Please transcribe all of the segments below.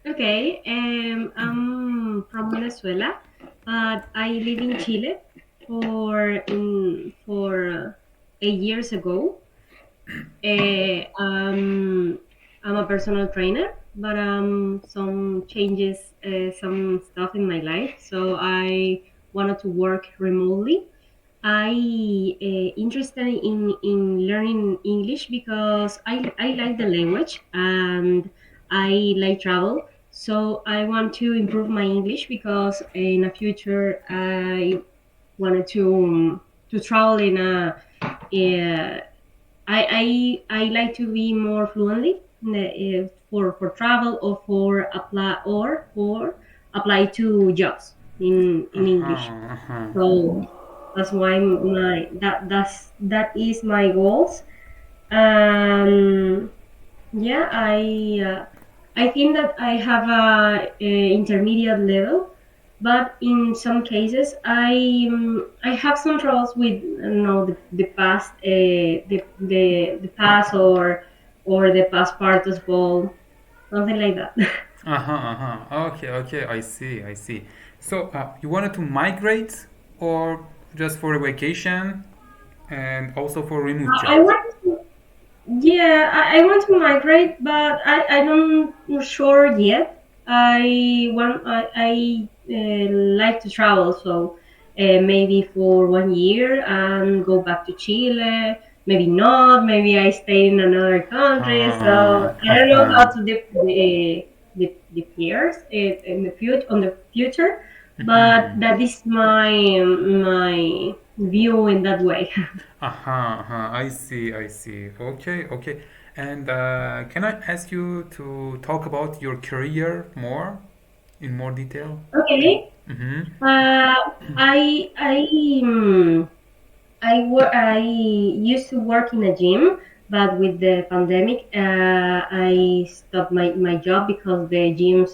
Okay, I'm from Venezuela, but I live in Chile for 8 years ago. I'm a personal trainer, but some changes, some stuff in my life, so I wanted to work remotely. I interested in learning English because I like the language and I like travel. So I want to improve my English because in the future I wanted to travel in a. Uh, I like to be more fluently for travel or for apply to jobs in English. Uh-huh, uh-huh. So that's why that is my goals. Um, yeah, I think that I have a intermediate level, but in some cases I have some troubles with the past the past or the past part as well, something like that. Uh-huh, uh-huh. Okay, okay, I see, I see. So, you wanted to migrate or just for a vacation and also for a remote I job? want to, yeah, I want to migrate, but I don't sure yet. I like to travel, so maybe for 1 year and go back to Chile. Maybe not. Maybe I stay in another country. Uh, So I don't know how to the peers in the future on the future, but mhm. that is my view in that way. Uh-huh, uh-huh. I see, I see. Okay, okay. And can I ask you to talk about your career more in more detail? Okay. Mm-hmm. I I used to work in a gym, but with the pandemic, I stopped my job because the gyms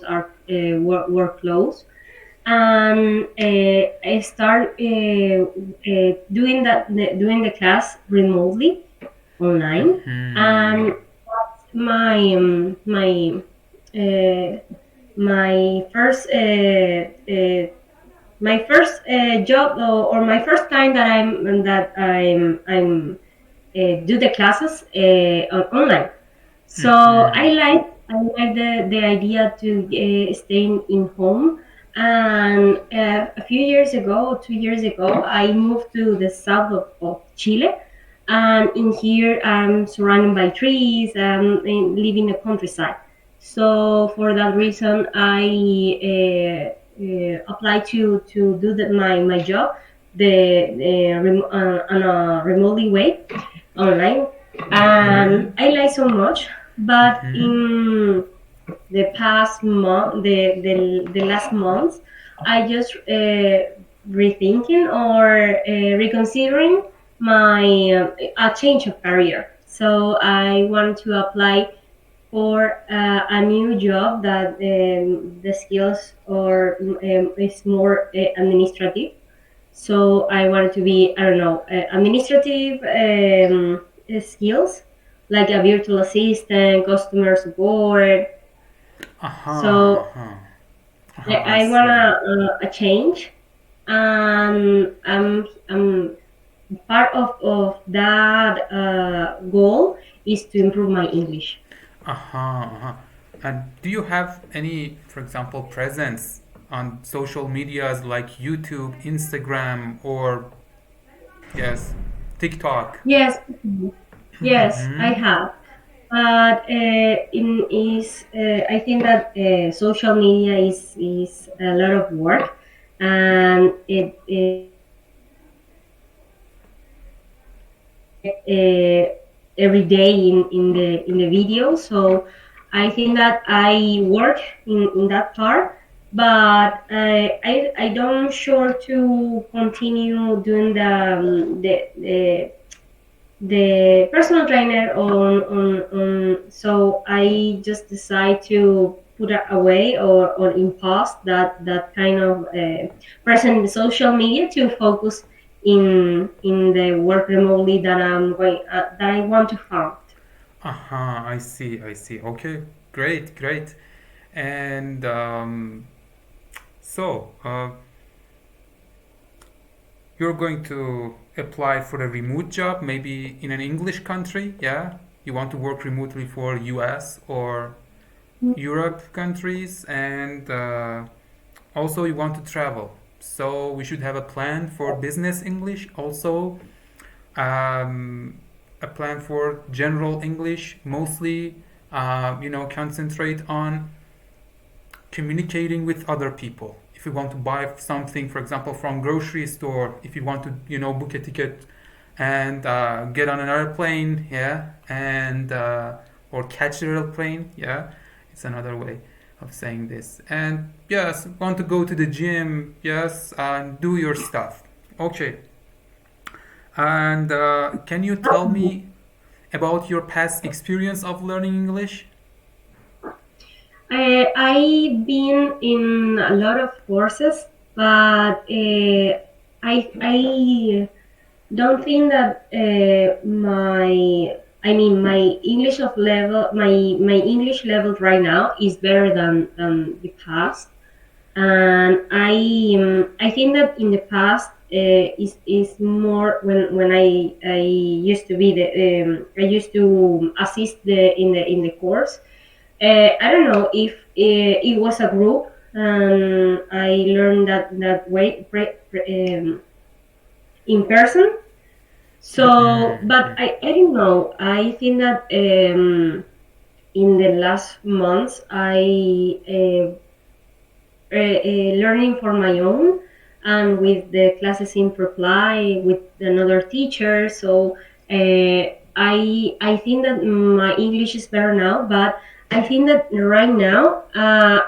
were closed, and I start doing the class remotely online, Mm-hmm. and my uh, my first job or my first time that I'm do the classes online. So Mm-hmm. I like the idea to stay in home. And a few years ago, 2 years ago, I moved to the south of Chile. And in here, I'm surrounded by trees and live in the countryside. So for that reason, I applied to do my job on a remotely way online, and Mm-hmm. I like so much. But Mm-hmm. in the past month, the last months, I just rethinking or reconsidering my a change of career. So I want to apply for a new job that the skills or is more administrative. So I wanted to be, I don't know, administrative skills like a virtual assistant, customer support. Uh-huh. So Uh-huh. Uh-huh. I I see. wanna a change, and I'm part of that goal is to improve my English. Uh-huh. Uh-huh. And do you have any, for example, presence on social medias like YouTube, Instagram, or yes, TikTok? Yes, yes, I Mm-hmm. have. But I think that social media is a lot of work, and it every day in the video. So I think that I work in that part, but I don't sure to continue doing the personal trainer on so I just decide to put it away or in pause that kind of present in the social media to focus in the work remotely that I want to found. Uh-huh. I see. I see. Okay. Great. Great. And so you're going to apply for a remote job, maybe in an English country, yeah? You want to work remotely for US or Europe countries, and also you want to travel. So we should have a plan for business English, also um, a plan for general English, mostly concentrate on communicating with other people. If you want to buy something, for example, from grocery store, if you want to, book a ticket and get on an airplane, yeah, and or catch the airplane, yeah, it's another way of saying this. And yes, want to go to the gym, yes, and do your stuff. Okay. And can you tell me about your past experience of learning English? I've been in a lot of courses, but I don't think that my English of level my English level right now is better than the past. And I think that in the past is more when I used to be the I used to assist in the course. I don't know if it was a group, and I learned that way in person. So, but Mm-hmm. I don't know. I think that in the last months I learning for my own, and with the classes in reply with another teacher. So I think that my English is better now, but I think that right now I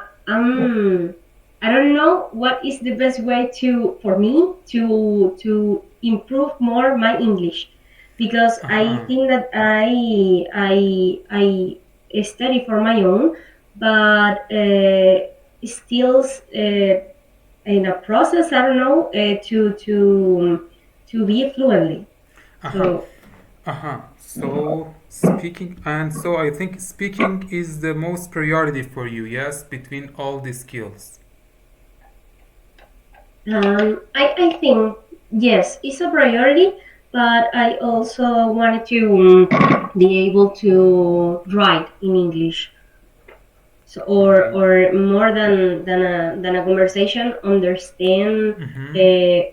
don't know what is the best way to for me to improve more my English, because I Uh-huh. think that I study for my own, but still in a process. I don't know to be fluently. Uh-huh. So Uh-huh. So speaking, and so I think speaking is the most priority for you, yes, between all the skills. I think yes, it's a priority, but I also wanted to be able to write in English. So, Okay. or more than a conversation, understand Mm-hmm.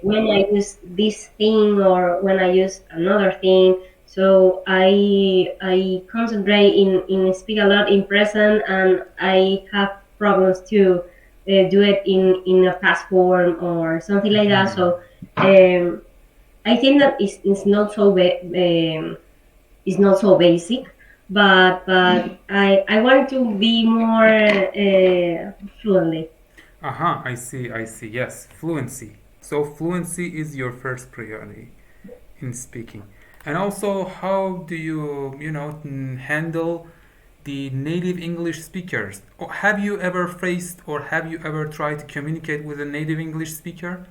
when I use this thing or when I use another thing. So I concentrate in speak a lot in present, and I have problems to do it in a past form or something like that. Mm-hmm. So I think that it's not so is not so basic, but I want to be more fluently. Uh-huh. I see. I see. Yes, fluency. So fluency is your first priority in speaking. And also, how do you, handle the native English speakers? Or have you ever faced or have you ever tried to communicate with a native English speaker?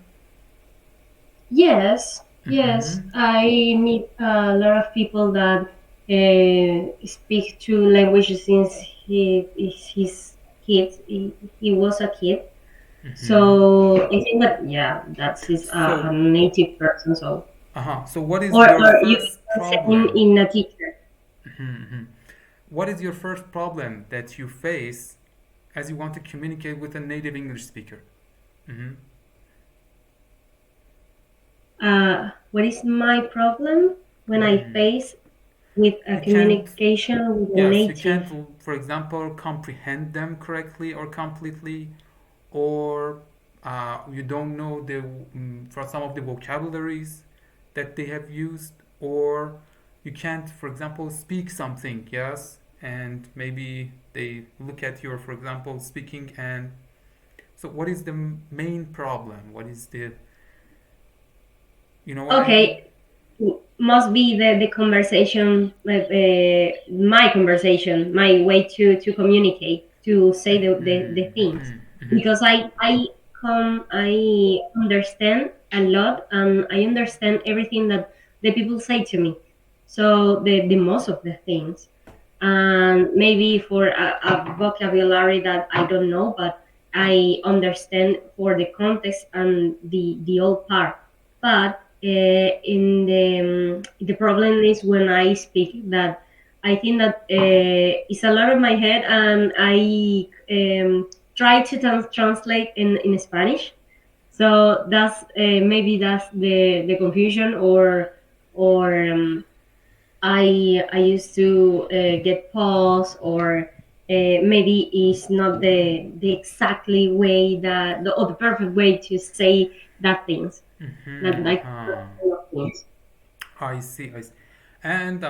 Yes, Mm-hmm. yes, I meet a lot of people that speak two languages since he is his kid. He was a kid, Mm-hmm. so I think that yeah, that's his a So, native person. So uh-huh. So what is your or you first can say problem? in a teacher. Mm-hmm. What is your first problem that you face as you want to communicate with a native English speaker? Mm-hmm. What is my problem when I Mm-hmm. face with a You can't, communication with a yes, you native? can't, for example, comprehend them correctly or completely, or you don't know for some of the vocabularies that they have used, or you can't, for example, speak something, yes, and maybe they look at your, for example, speaking, and so what is the main problem? What is the, you know what I mean? Okay, must be the conversation, my conversation, my way to communicate, to say the Mm-hmm, things, mm-hmm, mm-hmm. because I understand a lot, and I understand everything that the people say to me. So the most of the things. and maybe for a vocabulary that I don't know, but I understand for the context and the old part. But in the problem is when I speak that I think that it's a lot of my head, and I try to translate in Spanish. So that's maybe that's the confusion, or I used to get pause, or maybe it's not the exactly way that or the perfect way to say that things that Mm-hmm. like Uh-huh. things. I see. I see. And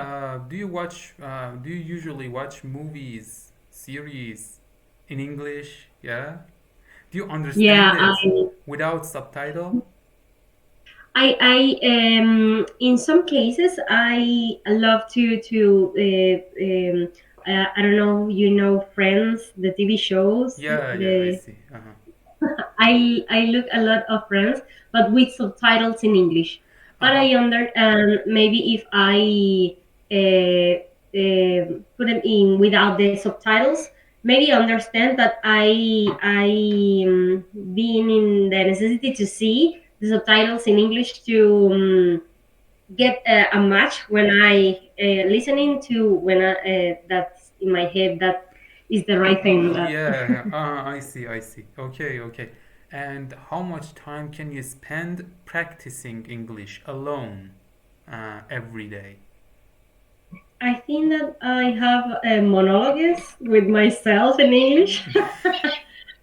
do you watch? Do you usually watch movies, series in English? Yeah. Do you understand Yeah, it without subtitle? I in some cases I love to I don't know, you know, Friends, the TV shows, Yeah. Yeah. I the see. Uh-huh. I look a lot of Friends, but with subtitles in English. But Uh-huh. I under maybe if I put them in without the subtitles, maybe understand that I being in the necessity to see the subtitles in English to get a match when I listening to when that's in my head that is the right thing that. Yeah. I see. I see. Okay. Okay. And how much time can you spend practicing English alone every day? I think that I have monologues with myself in English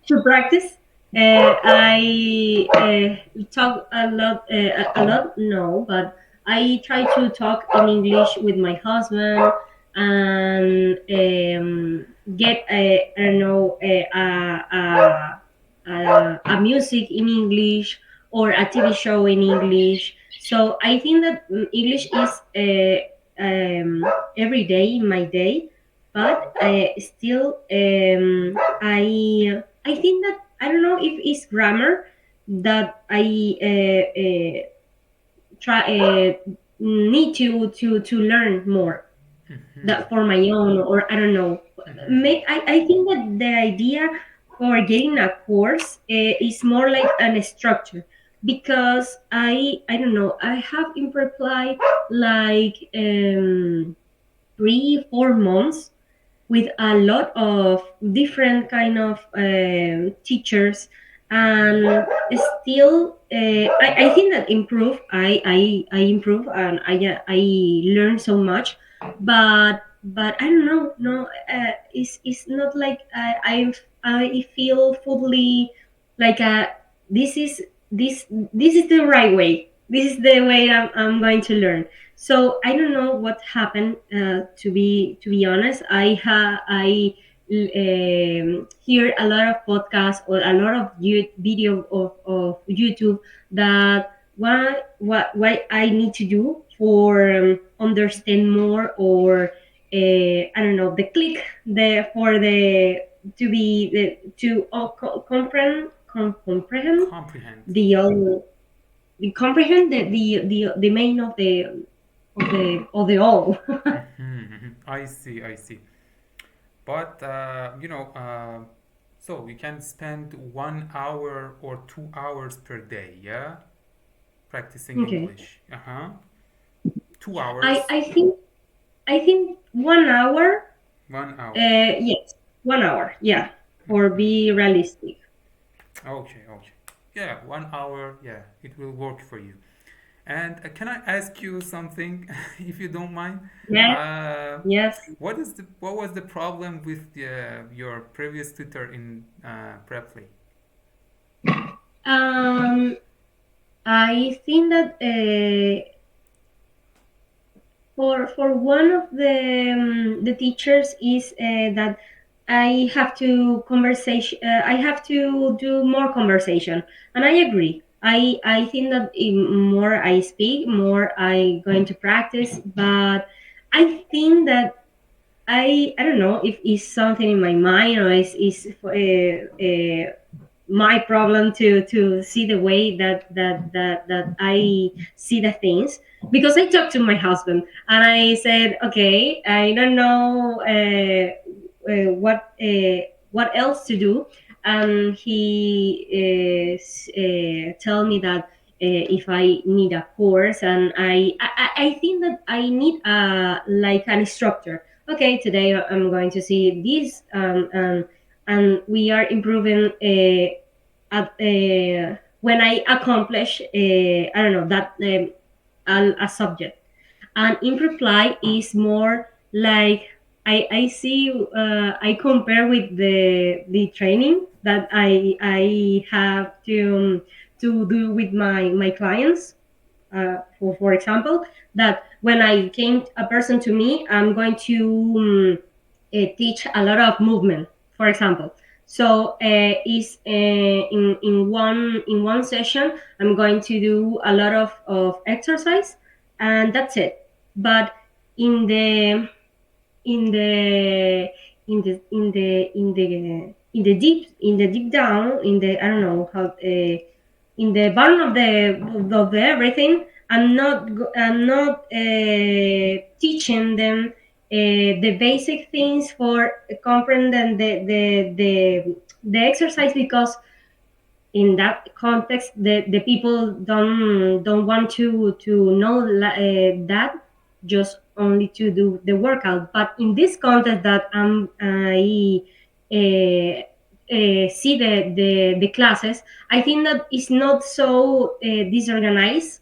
to practice. I talk a lot, no, but I try to talk in English with my husband, and get I don't know a music in English, or a TV show in English. So I think that English is every day in my day, but still I think that I don't know if it's grammar that I try need to learn more Mm-hmm. that for my own, or I don't know. Mm-hmm. I think that the idea for getting a course is more like an structure, because I don't know, I have in reply like 3 4 months with a lot of different kind of teachers, and still I think that improve I improve, and I learn so much, but I don't know, no, it's not like I feel fully like this is this is the right way, this is the way I'm going to learn. So I don't know what happened. To be honest, I hear a lot of podcasts or a lot of video of YouTube that what I need to do for understand more, or I don't know, the click the for the to be the to comprehend Comprehend. the comprehend the main of the all. Mm-hmm. Mm-hmm. I see. I see. But so you can spend 1 hour or 2 hours per day, yeah, practicing Okay. English. Uh huh. Two I hours, I think I think 1 hour. 1 hour. Yes, 1 hour. Yeah, for be realistic. Okay, okay. Yeah, 1 hour. Yeah, it will work for you. And can I ask you something, if you don't mind? Yes. Uh, Yes. what was the problem with your previous tutor in Preply? Um, I think that for one of the teachers is that I have to conversation. I have to do more conversation, and I agree. I think that more I speak, more I going to practice. But I think that I don't know if it's something in my mind, or is my problem to see the way that I see the things, because I talked to my husband and I said, okay, I don't know what else to do, and he tell me that if I need a course, and I think that I need like an instructor. Okay, today I'm going to see this, and we are improving when I accomplish I don't know that a subject. And in reply is more like I see I compare with the training that I have to do with my clients. For example, that when I came a person to me, I'm going to teach a lot of movement, for example. So is in one session, I'm going to do a lot of exercise, and that's it. But in the in the in the deep down, in the, I don't know how, in the bottom of the everything, I'm not teaching them the basic things for comprehending the exercise, because in that context the people don't want to know that, just only to do the workout. But in this context that I see the classes, I think that it's not so disorganized.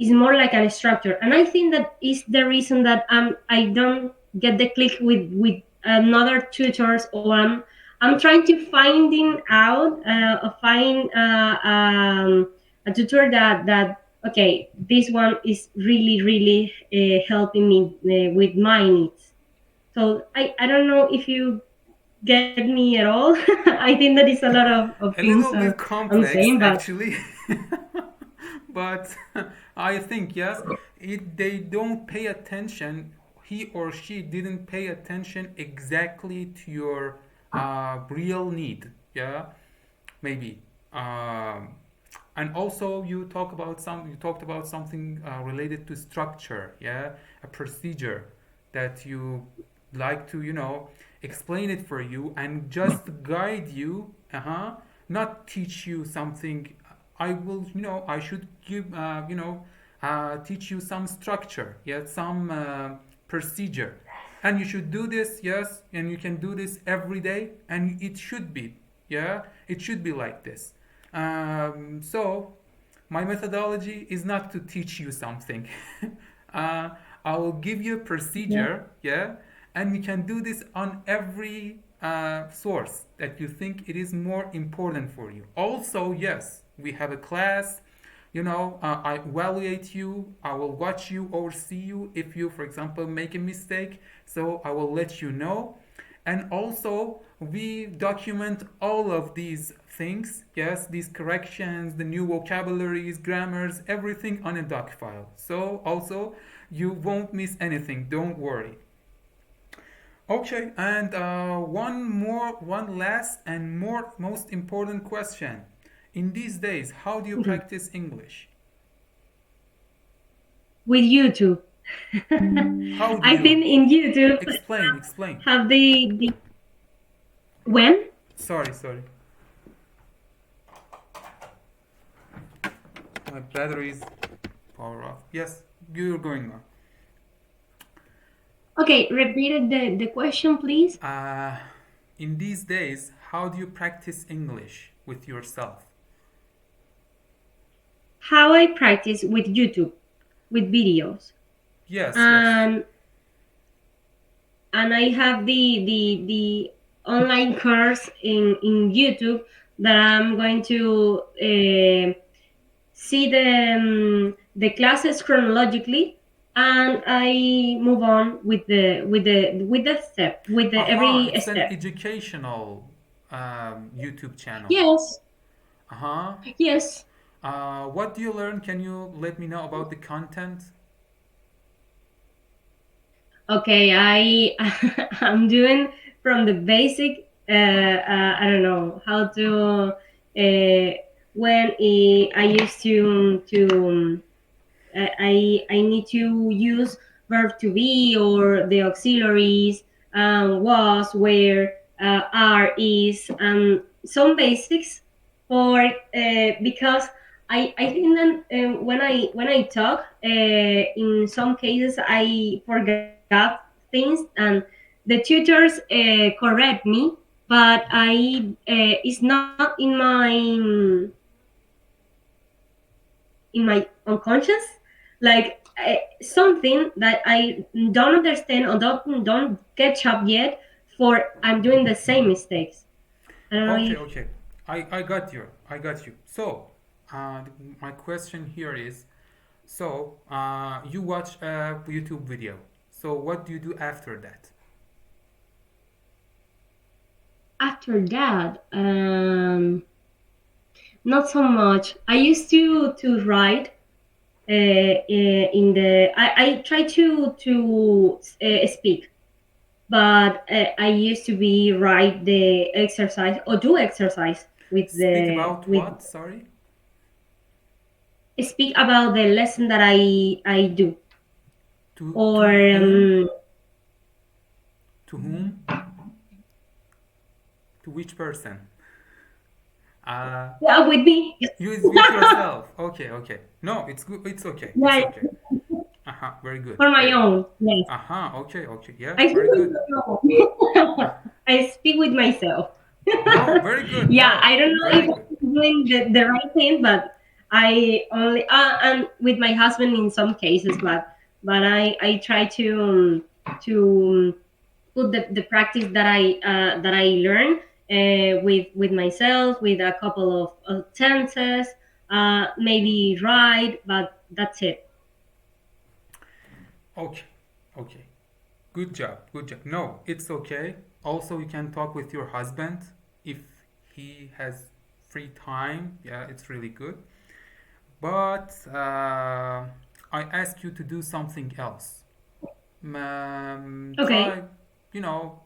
Is more like an structure, and I think that is the reason that I don't get the click with another tutors, or I'm trying to finding out find a tutor that okay, this one is really helping me with my needs. So I don't know if you get me at all. I think that is a lot of A things little bit I'm complex, saying, but actually. But I think, yes, they don't pay attention. He or she didn't pay attention exactly to your real need. Yeah, maybe. Um, and also, you talked about something related to structure. Yeah, a procedure that you like to, explain it for you and just guide you. Not teach you something. I should give, teach you some structure, yeah, some procedure. And you should do this, yes, and you can do this every day, and it should be, yeah, it should be like this. So, my methodology is not to teach you something. uh, I will give you a yeah. procedure, yeah, and you can do this on every source that you think it is more important for you. Also, yes, we have a class. I evaluate you. I will watch you, oversee you if you, for example, make a mistake. So I will let you know. And also, we document all of these things, yes, these corrections, the new vocabularies, grammars, everything on a doc file. So also, you won't miss anything, don't worry. Okay, and one last and most important question. In these days, how do you Okay. practice English? With YouTube. How do I you think in YouTube explain? have the when. Sorry, my battery is power off. Yes, you're going Okay, repeat the question, please. on. In these days, how do you practice English with yourself? How I practice with YouTube, with videos, Yes. and I have the online course in YouTube that I'm going to see the classes chronologically, and I move on with the step, with the Aha, every it's an step. educational YouTube channel. Yes, Uh-huh. yes. What do you learn? Can you let me know about the content? Okay, I'm doing from the basic. I don't know how to. uh, when I used I need to use verb to be or the auxiliaries, was, where, are, is, and some basics. For because I think that when I talk, in some cases I forgot things, and the tutors correct me, but I it's not in my unconscious, like, something that I don't understand or don't catch up yet, for I'm doing the same mistakes. I don't know Okay, if okay. I got you. I got you. So, uh, my question here is, so you watch a YouTube video. So what do you do after that? after that, not so much. I used to write, in the I try to speak, but I used to be write the exercise or do exercise Speak about with what? Sorry. speak about the lesson that I do, or To whom? To whom? To which person? Uh, yeah, with me. use with yourself. Okay, okay. No, it's good. It's okay. It's Yeah, okay. Uh-huh. Very good. for my Very good. own. Yes, Uh-huh. Okay, okay. Yeah, I speak very with good. my own. I speak with myself. No, very good. Yeah, No, I don't know if very good. I'm doing the right thing, but I only and with my husband in some cases, but I try to put the practice that I learn, with myself, with a couple of tenses, maybe write, but that's it. Okay. Okay. Good job. Good job. No, it's okay. Also, you can talk with your husband if he has free time. Yeah, it's really good. But I ask you to do something else. Okay. Try,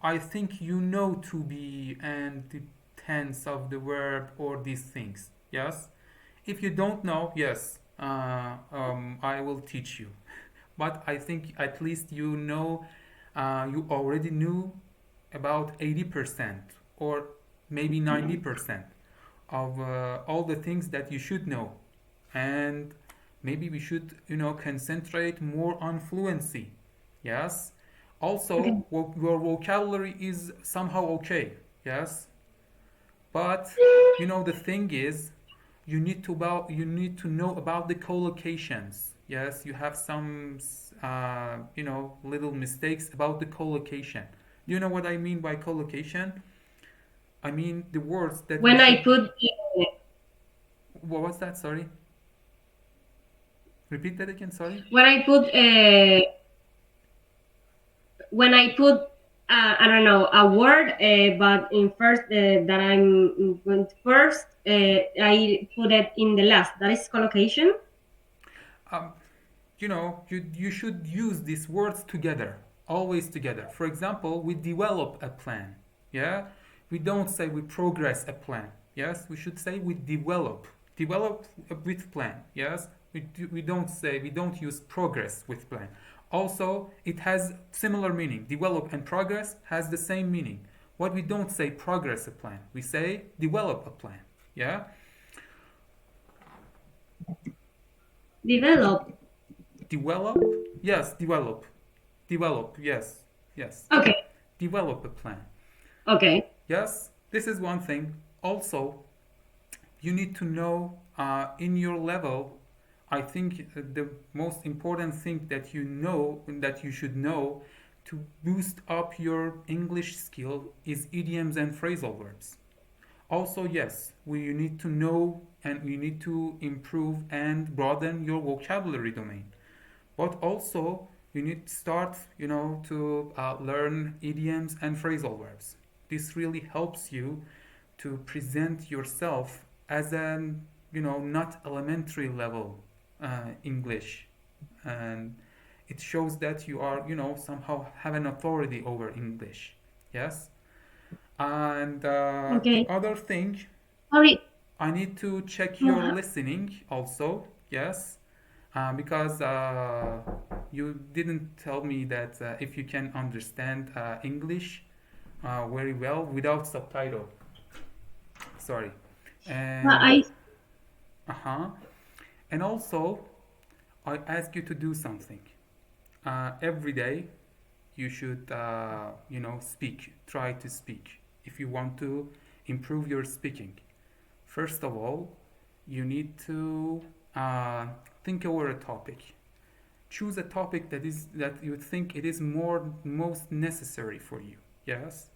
I think you know to be and the tense of the verb or these things. Yes? If you don't know, yes, I will teach you. But I think at least you already knew about 80% or maybe 90% of all the things that you should know. And maybe we should, concentrate more on fluency. Yes. Okay. Also, your vocabulary is somehow okay. Yes. But the thing is, you need to know about the collocations. Yes, you have some little mistakes about the collocation. Do you know what I mean by collocation? I mean the words that we When I should. put What was that? Sorry. Repeat that again. Sorry. when I put when I put I don't know a word, but in first, that I'm going to first, I put it in the last. That is collocation. Um, you should use these words together, always together. For example, we develop a plan. Yeah, we don't say we progress a plan. Yes, we should say we develop with plan. Yes, we don't use progress with plan. Also, it has similar meaning. Develop and progress has the same meaning. What we don't say progress a plan, we say develop a plan. Yeah, Develop. develop. Yes, develop. Yes, yes. Okay. Develop a plan. Okay. Yes, this is one thing. Also, you need to know in your level. I think the most important thing that you should know to boost up your English skill is idioms and phrasal verbs. Also, yes, you need to know and you need to improve and broaden your vocabulary domain. But also, you need to start, to learn idioms and phrasal verbs. This really helps you to present yourself as an, not elementary level English. And it shows that you are, somehow have an authority over English. Yes? And the Okay. other thing, Sorry. I need to check your Well, listening also. Yes, because you didn't tell me that if you can understand English very well without subtitle. Sorry. And I uh-huh. And also, I ask you to do something. Every day, you should, speak. Try to speak. If you want to improve your speaking, first of all, you need to uh, think over a topic. Choose a topic that you think it is most necessary for you. Yes.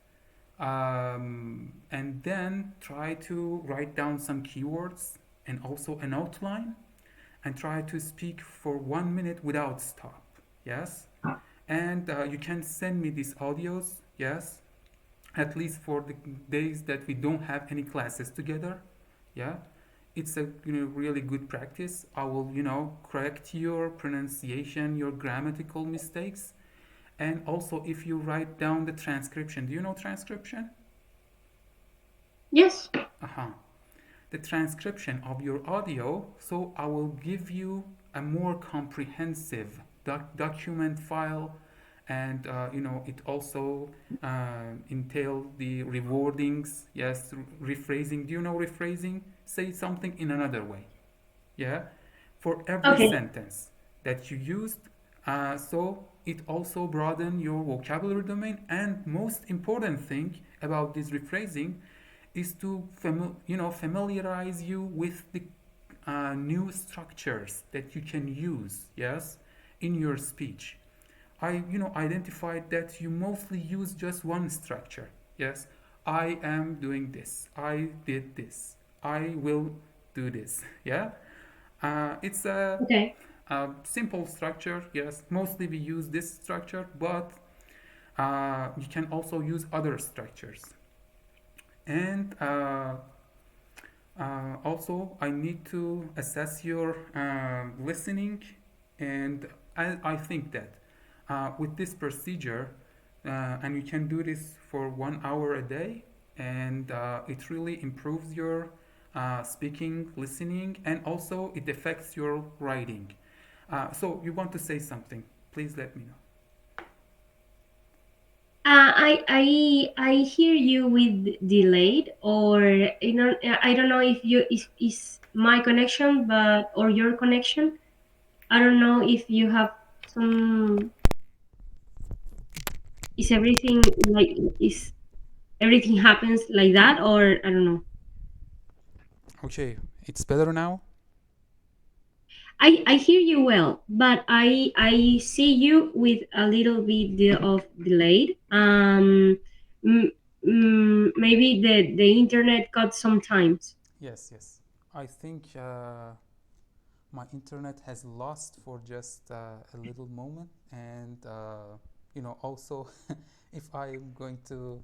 And then try to write down some keywords and also an outline, and try to speak for 1 minute without stop. Yes. And you can send me these audios. Yes, at least for the days that we don't have any classes together. Yeah, it's a really good practice. I will correct your pronunciation, your grammatical mistakes. And also, if you write down the transcription, do you know transcription? yes. Uh-huh. The transcription of your audio, so I will give you a more comprehensive document file. And it also entail the rewardings. Yes, rephrasing. Do you know rephrasing? Say something in another way. Yeah, for every Okay. sentence that you used. So it also broaden your vocabulary domain. And most important thing about this rephrasing is to familiarize you with the new structures that you can use. Yes, in your speech. I identified that you mostly use just one structure. Yes, I am doing this. I did this. I will do this. Yeah, it's Okay. a simple structure. Yes, mostly we use this structure, but you can also use other structures. And also, I need to assess your listening, and I think that with this procedure, and you can do this for 1 hour a day, and it really improves your speaking, listening, and also it affects your writing. So, you want to say something? Please let me know. I hear you with delayed, or I don't know if you is my connection, but or your connection. I don't know if you have some. Is everything like is everything happens like that, or I don't know. Okay, it's better now? I hear you well, but I see you with a little bit of delayed. Mm, maybe the internet cut sometimes. Yes, yes. I think my internet has lost for just a little moment. And also, if I'm going to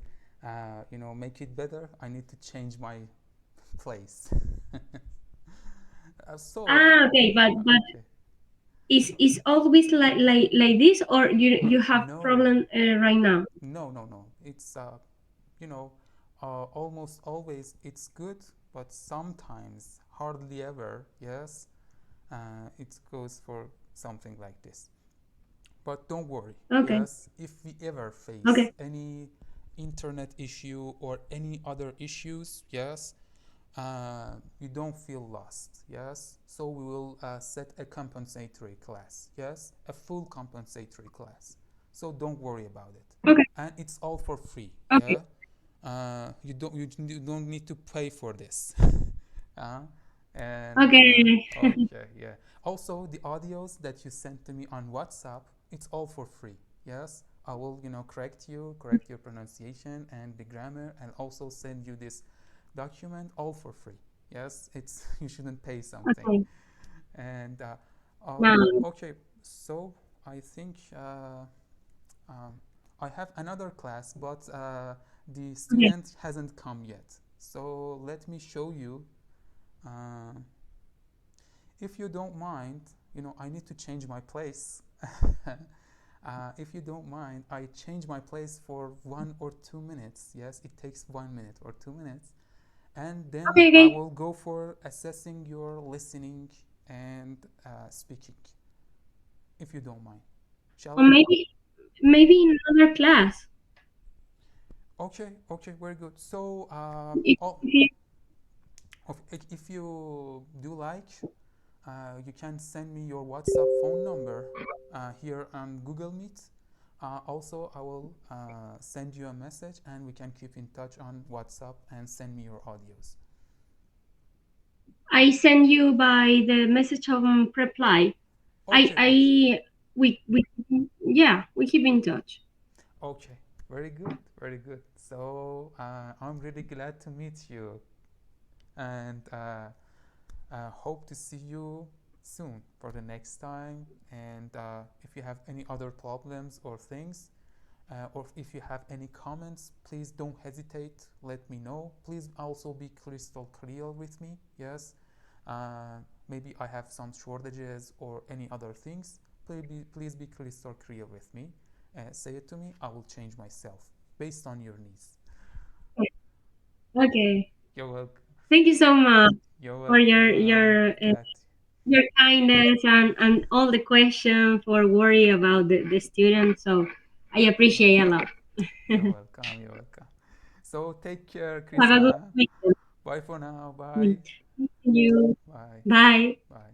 make it better, I need to change my place. So Okay, but okay. is always like this, or you have No, problem right now? no. It's you know almost always it's good, but sometimes, hardly ever, yes, it goes for something like this. But don't worry, Okay, yes, if we ever face okay, any internet issue or any other issues, yes, you don't feel lost, yes. So we will set a compensatory class, yes, a full compensatory class. So don't worry about it, okay, and it's all for free, okay, yeah. You don't need to pay for this. uh, and okay, okay, yeah. Also, the audios that you sent to me on WhatsApp, it's all for free. Yes, I will, correct your pronunciation and the grammar, and also send you this document all for free. Yes, it's you shouldn't pay something. okay. And Now, okay, so I think um, I have another class, but the okay, student hasn't come yet. So let me show you. Uh, if you don't mind, I need to change my place. If you don't mind, I change my place for 1 or 2 minutes. Yes, it takes 1 minute or 2 minutes. and then Okay, I okay. will go for assessing your listening and speaking, if you don't mind. Shall Or we? maybe in another class. Okay, okay, very good. So, If you, if you do like, you can send me your WhatsApp phone number here on Google Meet. Also, I will send you a message and we can keep in touch on WhatsApp and send me your audios. I send you by the message of reply. Okay, okay, I we yeah, we keep in touch. okay. Very good, very good. So, I'm really glad to meet you and hope to see you soon for the next time. And if you have any other problems or things, or if you have any comments, please don't hesitate. Let me know. Please also be crystal clear with me. Yes, maybe I have some shortages or any other things. Please be crystal clear with me. Say it to me. I will change myself based on your needs. Okay. You're welcome. Thank you so much You're for welcome. Glad. your kindness and all the questions for worry about the students. So I appreciate a lot. You're welcome. You're welcome. So take care, Have a good Chrisma. weekend. Bye for now. Bye. Thank you. Bye. Bye. Bye.